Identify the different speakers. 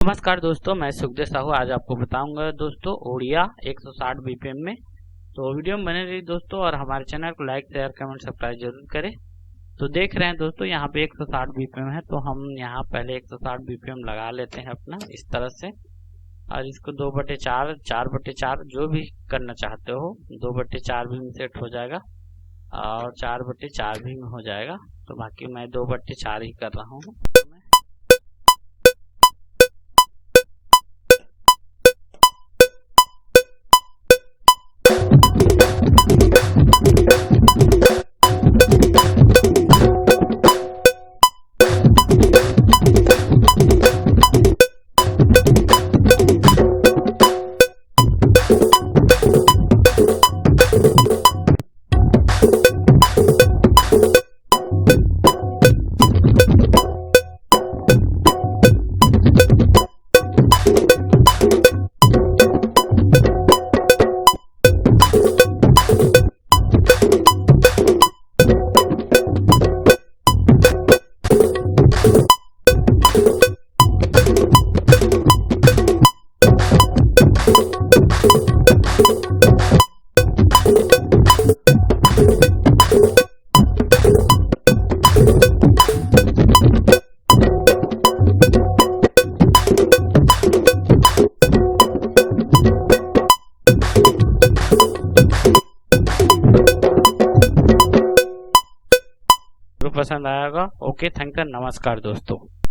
Speaker 1: नमस्कार दोस्तों, मैं सुखदेव साहू आज आपको बताऊंगा दोस्तों ओडिया 160 बीपीएम में। तो वीडियो में बने रही दोस्तों और हमारे चैनल को लाइक शेयर कमेंट सब्सक्राइब जरूर करें। तो देख रहे हैं दोस्तों यहाँ पे 160 बीपीएम है, तो हम यहाँ पहले 160 बीपीएम लगा लेते हैं अपना इस तरह से, और इसको 2/4 4/4 जो भी करना चाहते हो 2/4 भी में सेट हो जाएगा और 4/4 भी में हो जाएगा। तो बाकी मैं 2/4 ही कर रहा हूँ। पसंद आएगा। ओके, थैंक यू, नमस्कार दोस्तों।